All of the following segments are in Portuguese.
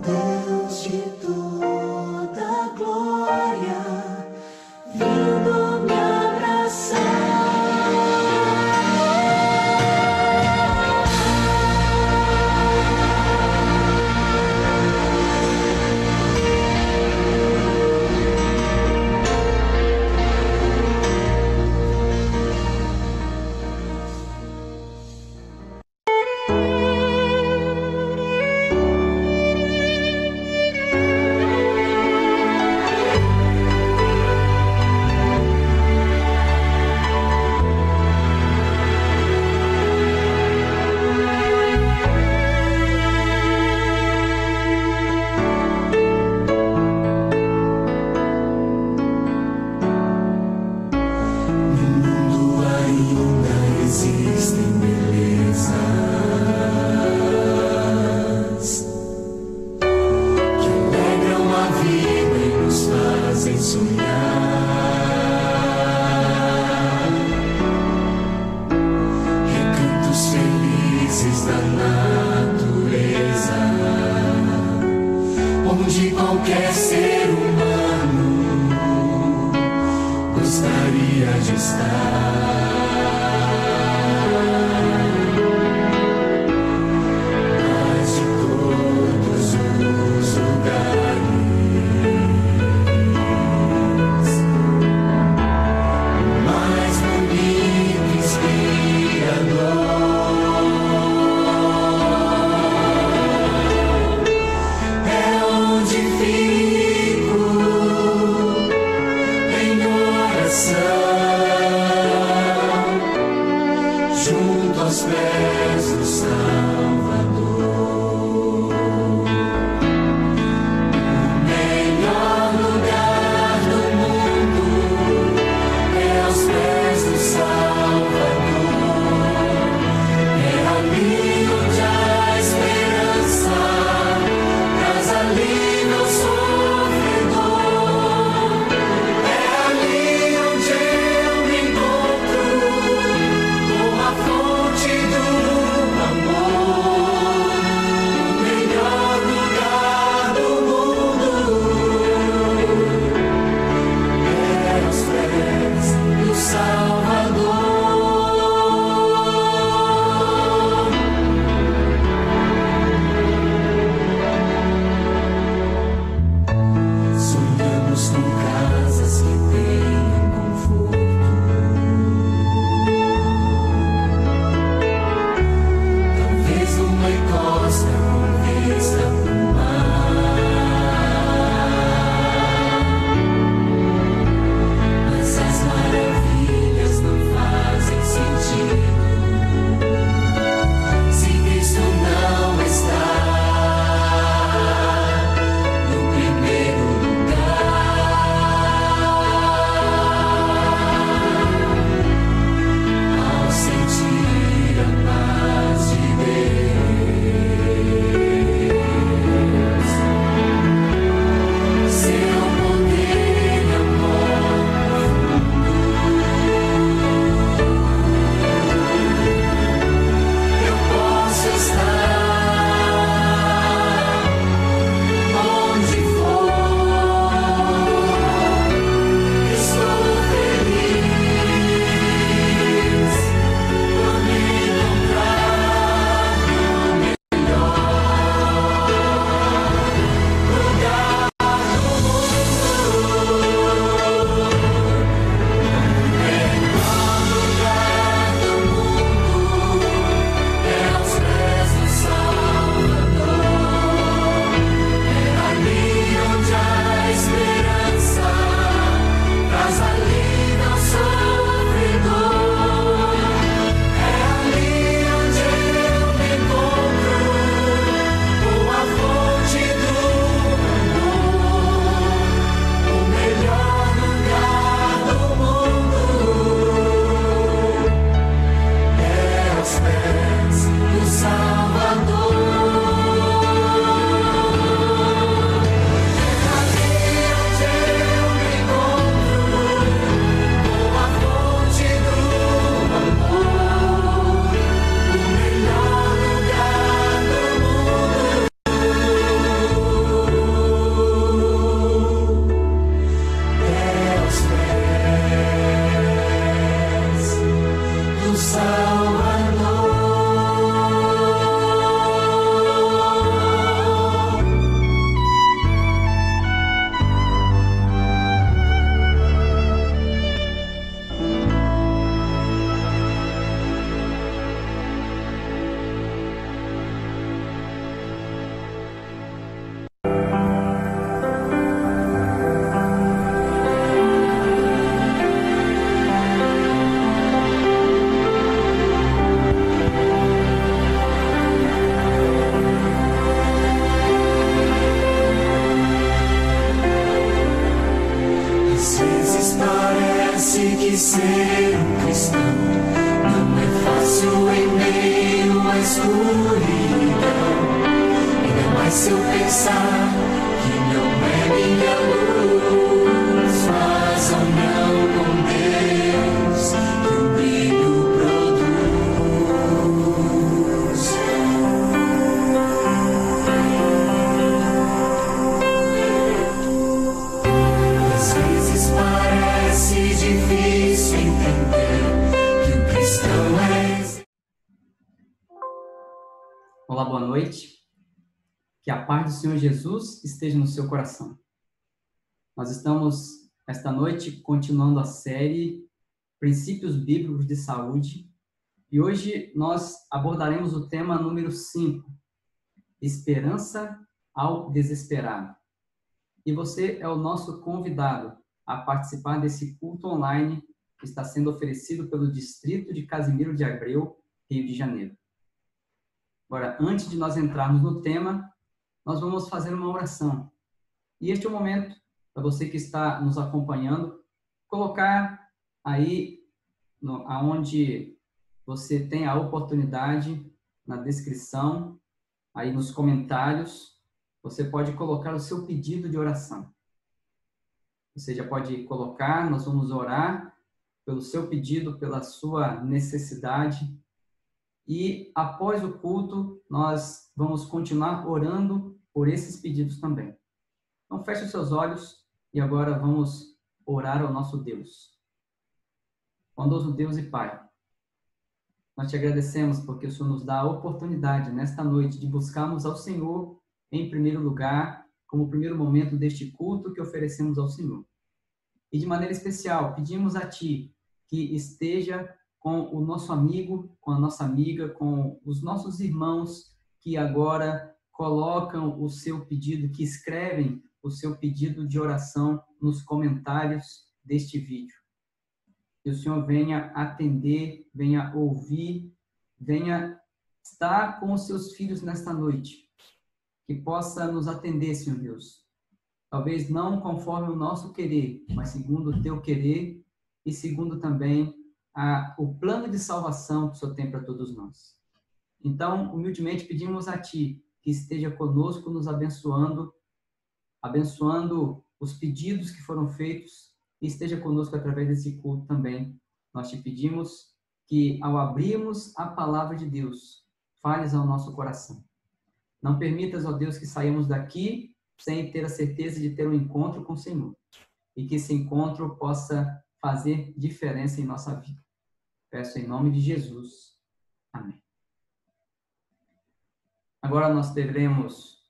Deus de toda glória, vindo me abraçar. Qualquer ser humano gostaria de estar. Mas de todos os lugares, o mais bonito, inspirador é onde fico em oração. ser um cristão não é fácil em meio à escuridão. Ainda mais se eu pensar que não é minha luz, mas a união com Deus que o brilho produz. Às vezes parece difícil entender que o cristão é... Olá, boa noite. Que a paz do Senhor Jesus esteja no seu coração. Nós estamos, esta noite, continuando a série Princípios Bíblicos de Saúde. E hoje nós abordaremos o tema número 5, Esperança ao Desesperado. E você é o nosso convidado a participar desse culto online que está sendo oferecido pelo Distrito de Casimiro de Abreu, Rio de Janeiro. Agora, antes de nós entrarmos no tema, nós vamos fazer uma oração. E este é o momento, para você que está nos acompanhando, colocar aí, aonde você tem a oportunidade, na descrição, aí nos comentários, você pode colocar o seu pedido de oração. Você já pode colocar, nós vamos orar pelo seu pedido, pela sua necessidade. E após o culto, nós vamos continuar orando por esses pedidos também. Então, feche os seus olhos e agora vamos orar ao nosso Deus. Bondoso Deus e Pai, nós te agradecemos porque o Senhor nos dá a oportunidade nesta noite de buscarmos ao Senhor em primeiro lugar, como primeiro momento deste culto que oferecemos ao Senhor. E de maneira especial, pedimos a Ti que esteja com o nosso amigo, com a nossa amiga, com os nossos irmãos que agora colocam o seu pedido, que escrevem o seu pedido de oração nos comentários deste vídeo. Que o Senhor venha atender, venha ouvir, venha estar com os seus filhos nesta noite. Que possa nos atender, Senhor Deus. Talvez não conforme o nosso querer, mas segundo o teu querer e segundo também o plano de salvação que o Senhor tem para todos nós. Então, humildemente pedimos a Ti que esteja conosco, nos abençoando os pedidos que foram feitos e esteja conosco através desse culto também. Nós te pedimos que, ao abrirmos a palavra de Deus, fales ao nosso coração. Não permitas, ó Deus, que saímos daqui sem ter a certeza de ter um encontro com o Senhor e que esse encontro possa fazer diferença em nossa vida. Peço em nome de Jesus. Amém. Agora nós teremos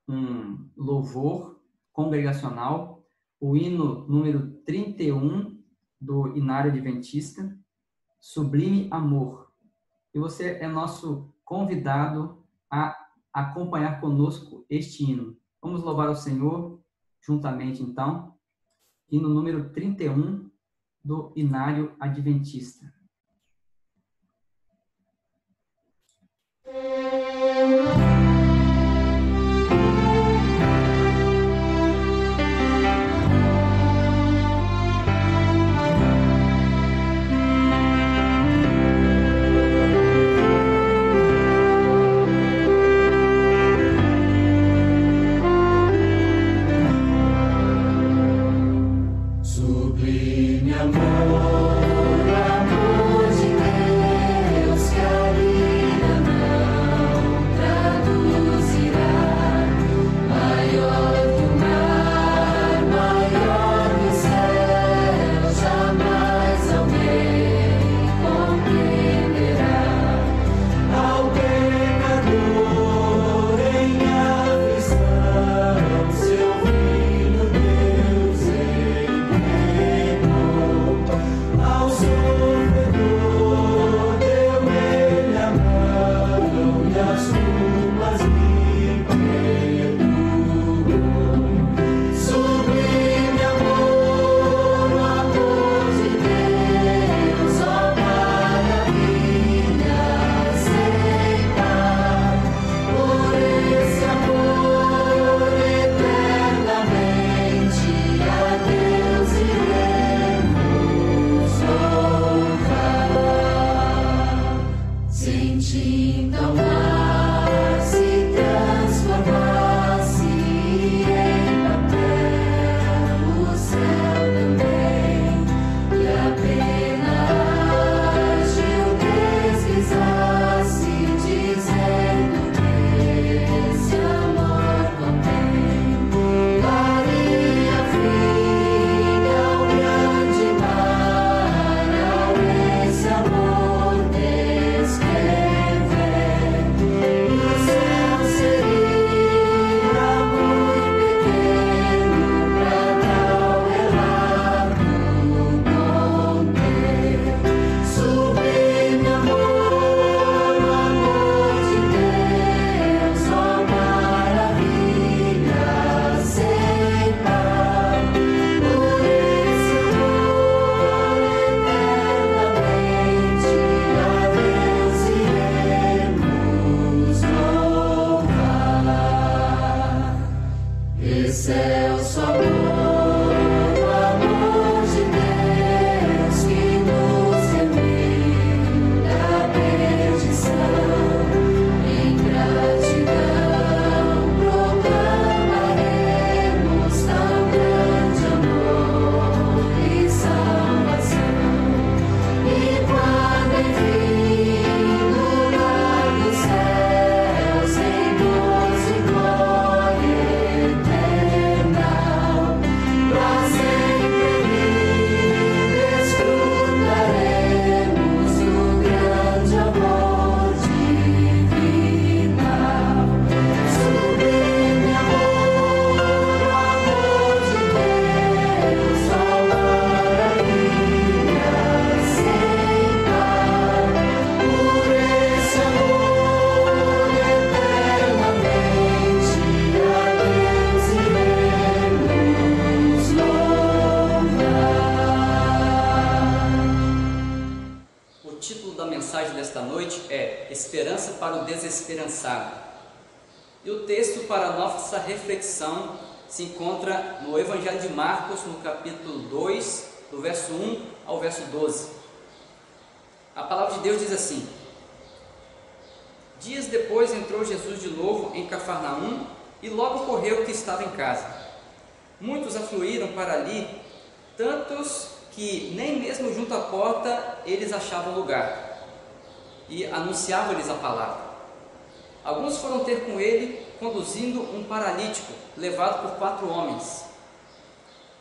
um louvor congregacional, o hino número 31 do Inário Adventista, Sublime Amor. E você é nosso convidado a acompanhar conosco este hino. Vamos louvar ao Senhor juntamente, então. Hino número 31 do Inário Adventista. Sublime amor, amor. excelso amor, o amor de Deus que nos remiu da perdição. Em gratidão proclamaremos tão grande amor e salvação. E quando enfim no lar dos céus em doce glória eterna, pra sempre desfrutaremos do grande amor divinal. Sublime amor, o amor de Deus, ó maravilha sem par. Por esse amor eternamente a Deus iremos louvar. O título da mensagem desta noite é Esperança para o Desesperançado. E o texto para a nossa reflexão se encontra no Evangelho de Marcos, no capítulo 2, do verso 1 ao verso 12. A palavra de Deus diz assim: Dias depois entrou Jesus de novo em Cafarnaum e logo correu que estava em casa. Muitos afluíram para ali, tantos que nem mesmo junto à porta eles achavam lugar, e anunciavam-lhes a palavra. Alguns foram ter com ele, conduzindo um paralítico, levado por 4 homens.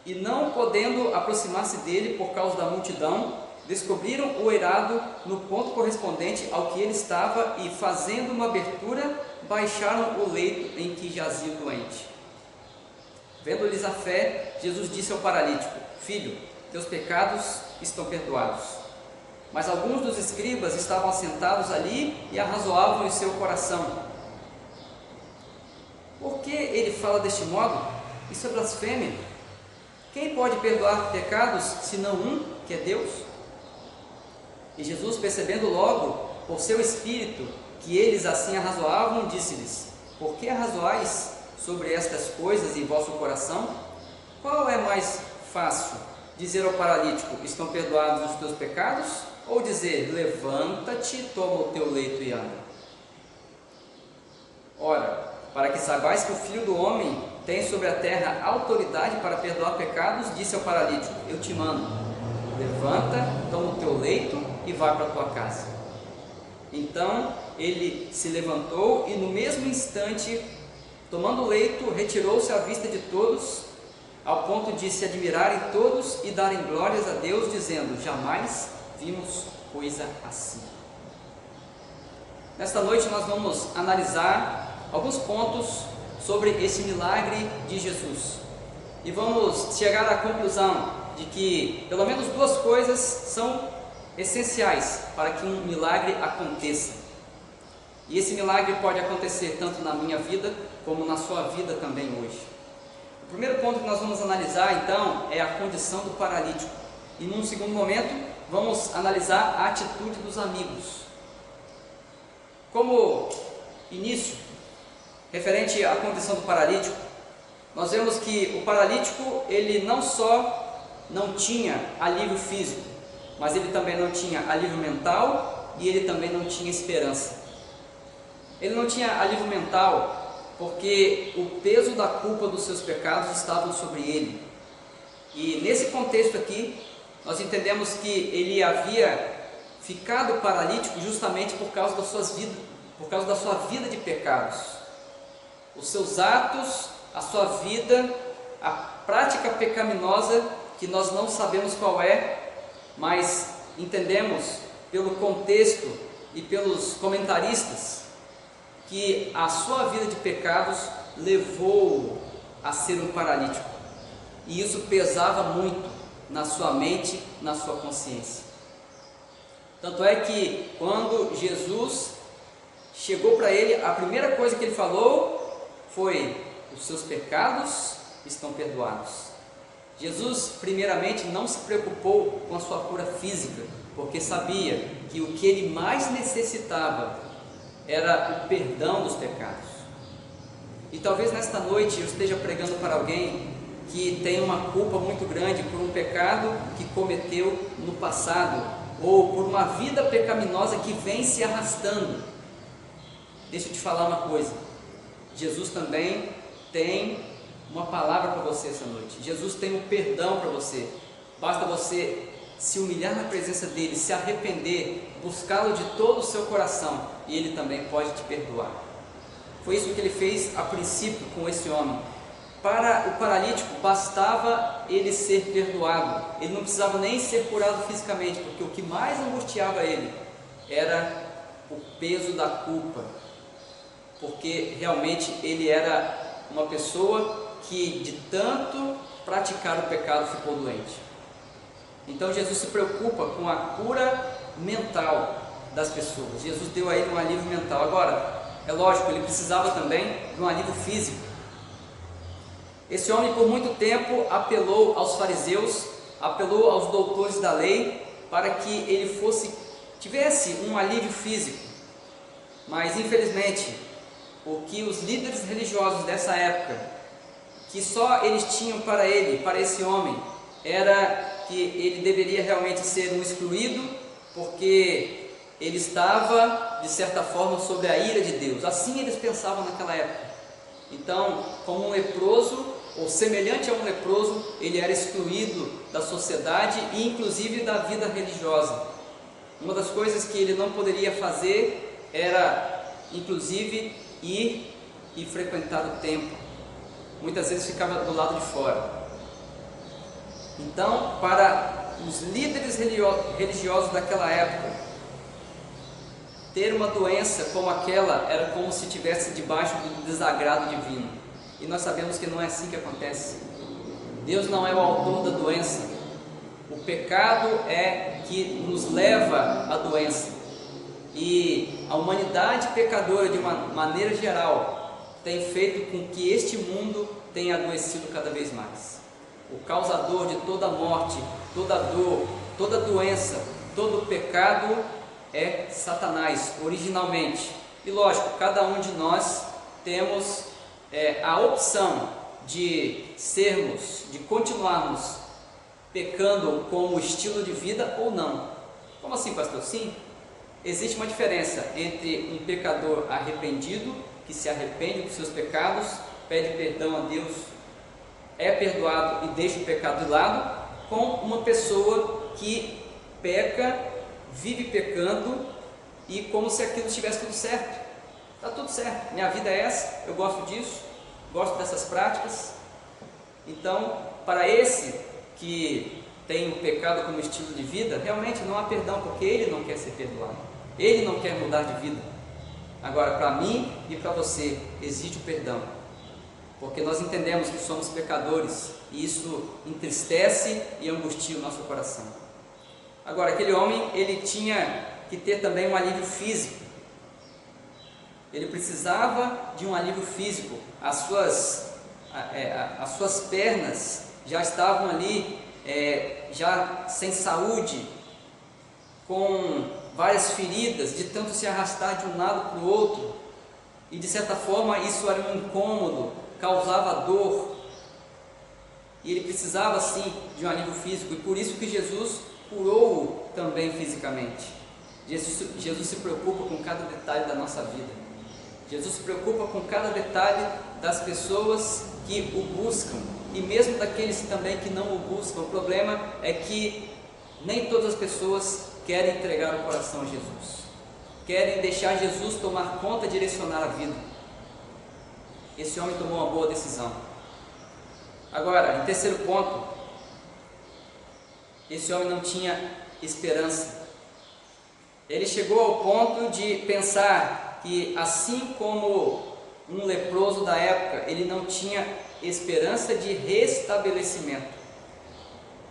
E não podendo aproximar-se dele por causa da multidão, descobriram o eirado no ponto correspondente ao que ele estava e, fazendo uma abertura, baixaram o leito em que jazia o doente. Vendo-lhes a fé, Jesus disse ao paralítico: Filho, teus pecados estão perdoados. Mas alguns dos escribas estavam assentados ali e arrazoavam em seu coração: Por que ele fala deste modo? Isso é blasfêmia. Quem pode perdoar pecados, senão um, que é Deus? E Jesus, percebendo logo, por seu espírito, que eles assim arrazoavam, disse-lhes: Por que arrazoais sobre estas coisas em vosso coração? Qual é mais fácil, dizer ao paralítico: Estão perdoados os teus pecados? Ou dizer: Levanta-te, toma o teu leito e anda? Ora, para que saibais que o Filho do Homem tem sobre a terra autoridade para perdoar pecados, disse ao paralítico: Eu te mando, levanta, toma o teu leito e vai para a tua casa. Então ele se levantou e no mesmo instante, tomando o leito, retirou-se à vista de todos, ao ponto de se admirarem todos e darem glórias a Deus, dizendo: Jamais vimos coisa assim. Nesta noite nós vamos analisar alguns pontos sobre esse milagre de Jesus e vamos chegar à conclusão de que pelo menos 2 coisas são essenciais para que um milagre aconteça. E esse milagre pode acontecer tanto na minha vida como na sua vida também hoje. O primeiro ponto que nós vamos analisar então é a condição do paralítico, e num segundo momento vamos analisar a atitude dos amigos. Como início, referente à condição do paralítico, nós vemos que o paralítico, ele não só não tinha alívio físico, mas ele também não tinha alívio mental e ele também não tinha esperança. Ele não tinha alívio mental porque o peso da culpa dos seus pecados estavam sobre ele. E nesse contexto aqui, nós entendemos que ele havia ficado paralítico justamente por causa da sua vida de pecados. Os seus atos, a sua vida, a prática pecaminosa que nós não sabemos qual é, mas entendemos pelo contexto e pelos comentaristas que a sua vida de pecados levou-o a ser um paralítico, e isso pesava muito na sua mente, na sua consciência. Tanto é que quando Jesus chegou para ele, a primeira coisa que ele falou foi: os seus pecados estão perdoados. Jesus, primeiramente, não se preocupou com a sua cura física, porque sabia que o que ele mais necessitava era o perdão dos pecados. E talvez nesta noite eu esteja pregando para alguém que tem uma culpa muito grande por um pecado que cometeu no passado, ou por uma vida pecaminosa que vem se arrastando. Deixa eu te falar uma coisa, Jesus também tem uma palavra para você essa noite. Jesus tem um perdão para você. Basta você se humilhar na presença dele, se arrepender, buscá-lo de todo o seu coração, e ele também pode te perdoar. Foi isso que ele fez a princípio com esse homem. Para o paralítico bastava ele ser perdoado, ele não precisava nem ser curado fisicamente, porque o que mais angustiava ele era o peso da culpa, porque realmente ele era uma pessoa que de tanto praticar o pecado ficou doente. Então Jesus se preocupa com a cura mental das pessoas. Jesus deu a ele um alívio mental. Agora, é lógico, ele precisava também de um alívio físico. Esse homem por muito tempo apelou aos fariseus, apelou aos doutores da lei para que ele tivesse um alívio físico. Mas infelizmente, o que os líderes religiosos dessa época, que só eles tinham para ele, para esse homem, era que ele deveria realmente ser um excluído, porque ele estava, de certa forma, sob a ira de Deus. Assim eles pensavam naquela época. Então, como um leproso, ou semelhante a um leproso, ele era excluído da sociedade e inclusive da vida religiosa. Uma das coisas que ele não poderia fazer era, inclusive, ir e frequentar o templo. Muitas vezes ficava do lado de fora. Então, para os líderes religiosos daquela época, ter uma doença como aquela era como se estivesse debaixo do desagrado divino. E nós sabemos que não é assim que acontece. Deus não é o autor da doença. O pecado é que nos leva à doença. E a humanidade pecadora, de uma maneira geral, tem feito com que este mundo tenha adoecido cada vez mais. O causador de toda morte, toda dor, toda doença, todo pecado é Satanás, originalmente. E lógico, cada um de nós temos a opção de continuarmos pecando como estilo de vida ou não. Como assim, pastor? Sim, existe uma diferença entre um pecador arrependido, que se arrepende dos seus pecados, pede perdão a Deus, é perdoado e deixa o pecado de lado, com uma pessoa que peca, vive pecando e como se aquilo estivesse tudo certo. Está tudo certo, minha vida é essa, eu gosto disso, gosto dessas práticas. Então, para esse que tem o pecado como estilo de vida, realmente não há perdão, porque ele não quer ser perdoado, ele não quer mudar de vida. Agora, para mim e para você, existe o perdão, porque nós entendemos que somos pecadores e isso entristece e angustia o nosso coração. Agora, aquele homem, ele tinha que ter também um alívio físico. Ele precisava de um alívio físico. As suas pernas já estavam ali, já sem saúde, com várias feridas, de tanto se arrastar de um lado para o outro. E de certa forma isso era um incômodo, causava dor. E ele precisava sim de um alívio físico. E por isso que Jesus curou-o também fisicamente. Jesus se preocupa com cada detalhe da nossa vida. Jesus se preocupa com cada detalhe das pessoas que o buscam e mesmo daqueles também que não o buscam. O problema é que nem todas as pessoas querem entregar o coração a Jesus, querem deixar Jesus tomar conta e direcionar a vida. Esse homem tomou uma boa decisão. Agora, em terceiro ponto, esse homem não tinha esperança. Ele chegou ao ponto de pensar que, assim como um leproso da época, ele não tinha esperança de restabelecimento.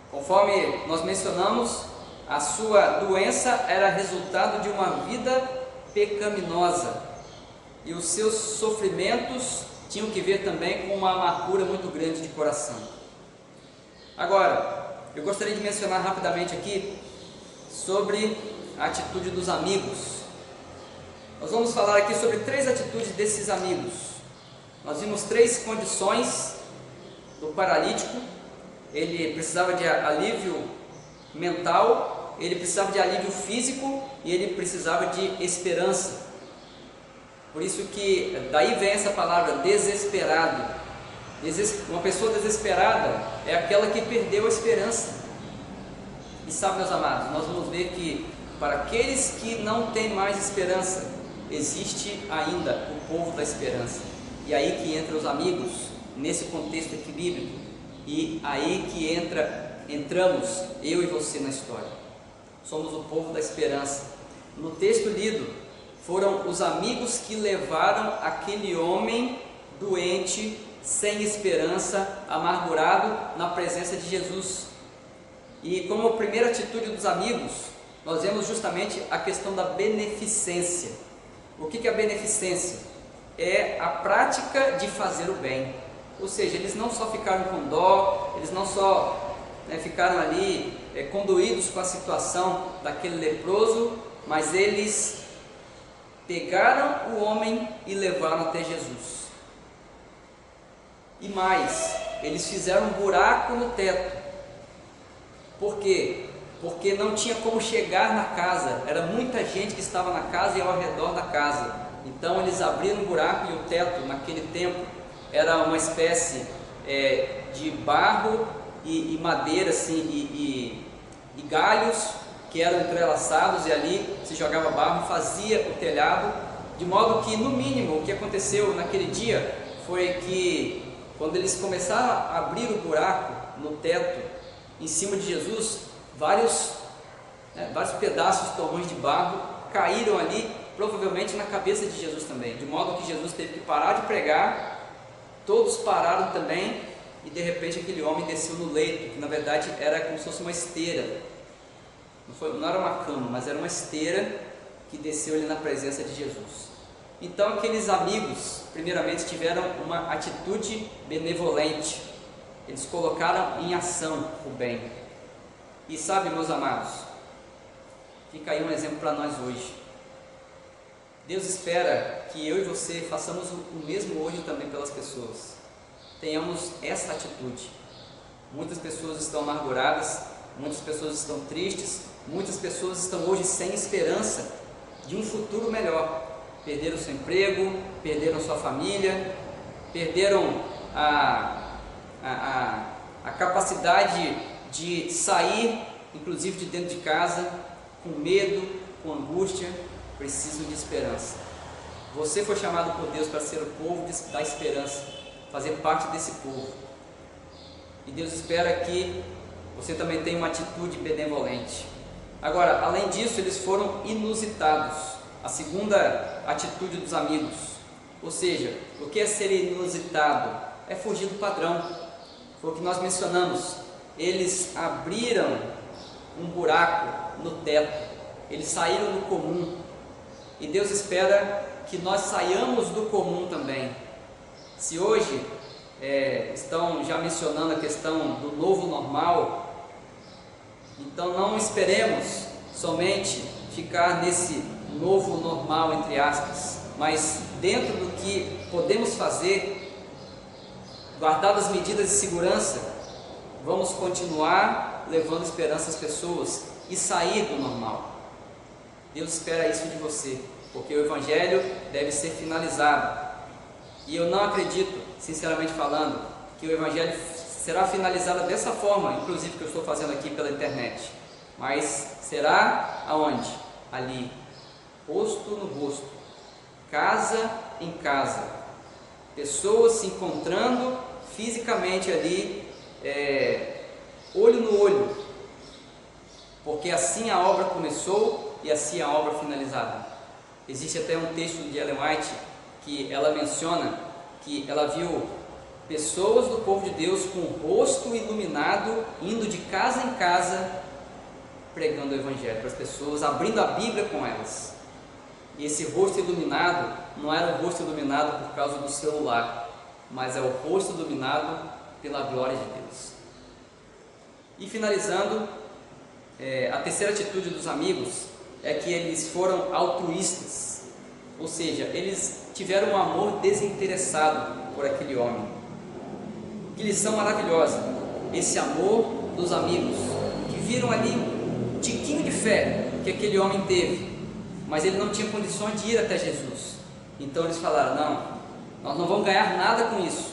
Conforme nós mencionamos, a sua doença era resultado de uma vida pecaminosa e os seus sofrimentos tinham que ver também com uma amargura muito grande de coração. Agora, eu gostaria de mencionar rapidamente aqui sobre a atitude dos amigos. Nós vamos falar aqui sobre 3 atitudes desses amigos. Nós vimos 3 condições do paralítico. Ele precisava de alívio mental, ele precisava de alívio físico e ele precisava de esperança. Por isso que daí vem essa palavra desesperado. Uma pessoa desesperada é aquela que perdeu a esperança. E sabe, meus amados, nós vamos ver que para aqueles que não têm mais esperança, existe ainda o povo da esperança. E aí que entra os amigos, nesse contexto aqui bíblico, e aí que entramos eu e você na história. Somos o povo da esperança. No texto lido, foram os amigos que levaram aquele homem doente, sem esperança, amargurado, na presença de Jesus. E como primeira atitude dos amigos, nós vemos justamente a questão da beneficência. O que é a beneficência? É a prática de fazer o bem. Ou seja, eles não só ficaram com dó, eles não só ficaram ali conduídos com a situação daquele leproso, mas eles pegaram o homem e levaram até Jesus. E mais, eles fizeram um buraco no teto. Por quê? Porque não tinha como chegar na casa, era muita gente que estava na casa e ao redor da casa. Então eles abriram um buraco, e o teto naquele tempo era uma espécie de barro e madeira assim, e galhos que eram entrelaçados, e ali se jogava barro e fazia o telhado, de modo que, no mínimo, o que aconteceu naquele dia foi que, quando eles começaram a abrir o buraco no teto, em cima de Jesus, vários pedaços de torrões de barro caíram ali, provavelmente na cabeça de Jesus também, de modo que Jesus teve que parar de pregar, todos pararam também, e de repente aquele homem desceu no leito, que na verdade era como se fosse uma esteira. Não era uma cama, mas era uma esteira que desceu ali na presença de Jesus. Então aqueles amigos, primeiramente, tiveram uma atitude benevolente. Eles colocaram em ação o bem. E sabe, meus amados, fica aí um exemplo para nós hoje. Deus espera que eu e você façamos o mesmo hoje também pelas pessoas. Tenhamos essa atitude. Muitas pessoas estão amarguradas, muitas pessoas estão tristes, muitas pessoas estão hoje sem esperança de um futuro melhor. Perderam seu emprego, perderam sua família, perderam a capacidade de sair, inclusive de dentro de casa, com medo, com angústia. Precisam de esperança. Você foi chamado por Deus para ser o povo da esperança, fazer parte desse povo. E Deus espera que você também tenha uma atitude benevolente. Agora, além disso, eles foram inusitados. A segunda atitude dos amigos. Ou seja, o que é ser inusitado? É fugir do padrão. Foi o que nós mencionamos. Eles abriram um buraco no teto. Eles saíram do comum. E Deus espera que nós saiamos do comum também. Se hoje estão já mencionando a questão do novo normal, então não esperemos somente ficar nesse novo normal, entre aspas, mas dentro do que podemos fazer, guardadas as medidas de segurança, vamos continuar levando esperança às pessoas e sair do normal. Deus espera isso de você, porque o Evangelho deve ser finalizado. E eu não acredito, sinceramente falando, que o Evangelho será finalizado dessa forma, inclusive que eu estou fazendo aqui pela internet. Mas será aonde? Ali, rosto no rosto, casa em casa, pessoas se encontrando fisicamente ali, olho no olho, porque assim a obra começou e assim a obra finalizada. Existe até um texto de Ellen White que ela menciona que ela viu pessoas do povo de Deus com o rosto iluminado, indo de casa em casa, pregando o Evangelho para as pessoas, abrindo a Bíblia com elas. E esse rosto iluminado não era o rosto iluminado por causa do celular, mas é o rosto iluminado pela glória de Deus. E finalizando, a terceira atitude dos amigos é que eles foram altruístas, ou seja, eles tiveram um amor desinteressado por aquele homem. Que lição maravilhosa, esse amor dos amigos, que viram ali um tiquinho de fé que aquele homem teve, mas ele não tinha condições de ir até Jesus. Então eles falaram: não, nós não vamos ganhar nada com isso.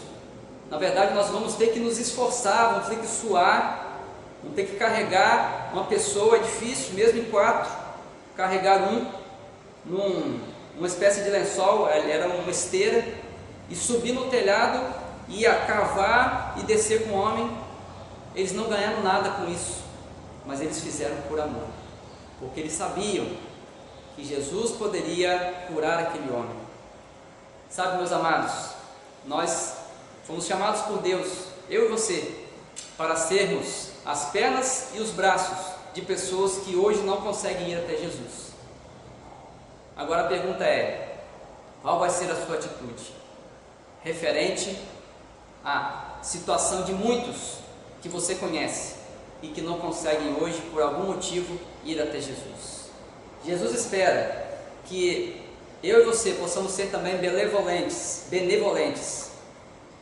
Na verdade, nós vamos ter que nos esforçar, vamos ter que suar, vamos ter que carregar uma pessoa. É difícil, mesmo em 4, carregar numa espécie de lençol, era uma esteira, e subir no telhado, e a cavar e descer com o homem. Eles não ganharam nada com isso, mas eles fizeram por amor, porque eles sabiam que Jesus poderia curar aquele homem. Sabe, meus amados, nós fomos chamados por Deus, eu e você, para sermos as pernas e os braços de pessoas que hoje não conseguem ir até Jesus. Agora a pergunta é: qual vai ser a sua atitude referente à situação de muitos que você conhece e que não conseguem hoje, por algum motivo, ir até Jesus? Jesus espera que eu e você possamos ser também benevolentes,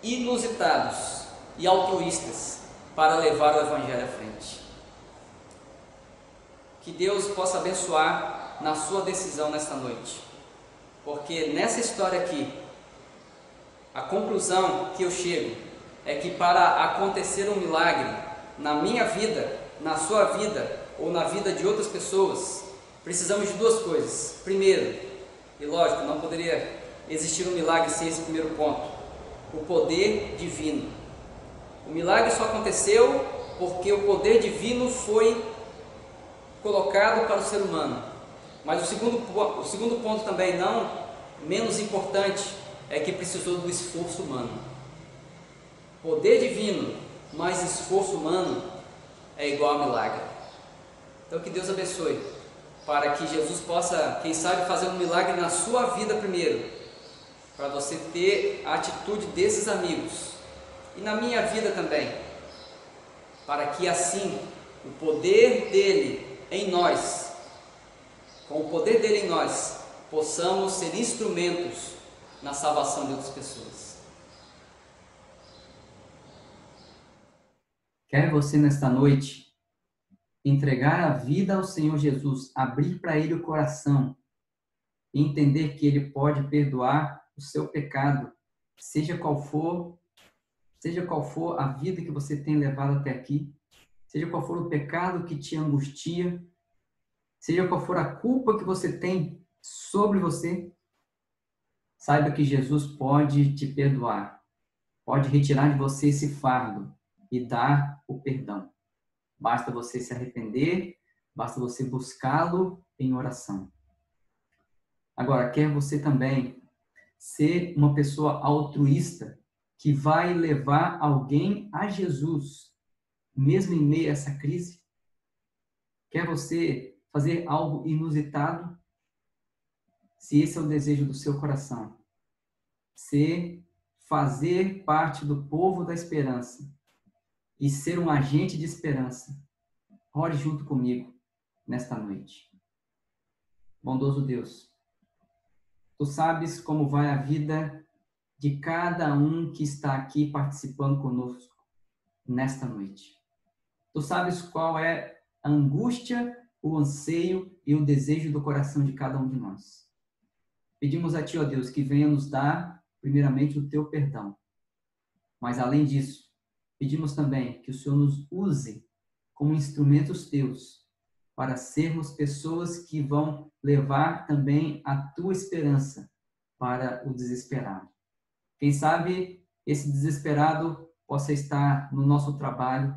inusitados e altruístas para levar o Evangelho à frente. Que Deus possa abençoar na sua decisão nesta noite, porque nessa história aqui, a conclusão que eu chego é que para acontecer um milagre na minha vida, na sua vida ou na vida de outras pessoas, precisamos de 2 coisas. Primeiro, e lógico, não poderia existir um milagre sem esse primeiro ponto: o poder divino. O milagre só aconteceu porque o poder divino foi colocado para o ser humano. Mas o segundo ponto também, não menos importante, é que precisou do esforço humano. Poder divino mais esforço humano é igual a milagre. Então que Deus abençoe, para que Jesus possa, quem sabe, fazer um milagre na sua vida primeiro, para você ter a atitude desses amigos, e na minha vida também, para que assim o poder dele em nós, com o poder dele em nós, possamos ser instrumentos na salvação de outras pessoas. Quer você nesta noite entregar a vida ao Senhor Jesus, abrir para Ele o coração e entender que Ele pode perdoar o seu pecado, seja qual for a vida que você tem levado até aqui, seja qual for o pecado que te angustia, seja qual for a culpa que você tem sobre você, saiba que Jesus pode te perdoar, pode retirar de você esse fardo e dar o perdão. Basta você se arrepender, basta você buscá-lo em oração. Agora, quer você também ser uma pessoa altruísta que vai levar alguém a Jesus, mesmo em meio a essa crise? Quer você fazer algo inusitado? Se esse é o desejo do seu coração, fazer parte do povo da esperança e ser um agente de esperança, ore junto comigo nesta noite. Bondoso Deus, Tu sabes como vai a vida de cada um que está aqui participando conosco nesta noite. Tu sabes qual é a angústia, o anseio e o desejo do coração de cada um de nós. Pedimos a Ti, ó Deus, que venha nos dar, primeiramente, o Teu perdão. Mas, além disso, pedimos também que o Senhor nos use como instrumentos Teus para sermos pessoas que vão levar também a Tua esperança para o desesperado. Quem sabe esse desesperado possa estar no nosso trabalho,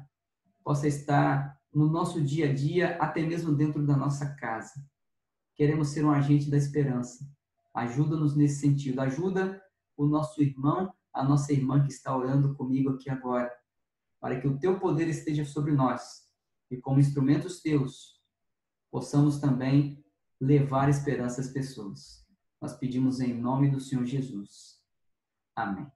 possa estar no nosso dia a dia, até mesmo dentro da nossa casa. Queremos ser um agente da esperança. Ajuda-nos nesse sentido. Ajuda o nosso irmão, a nossa irmã que está orando comigo aqui agora, para que o Teu poder esteja sobre nós e, como instrumentos Teus, possamos também levar esperança às pessoas. Nós pedimos em nome do Senhor Jesus. Amém.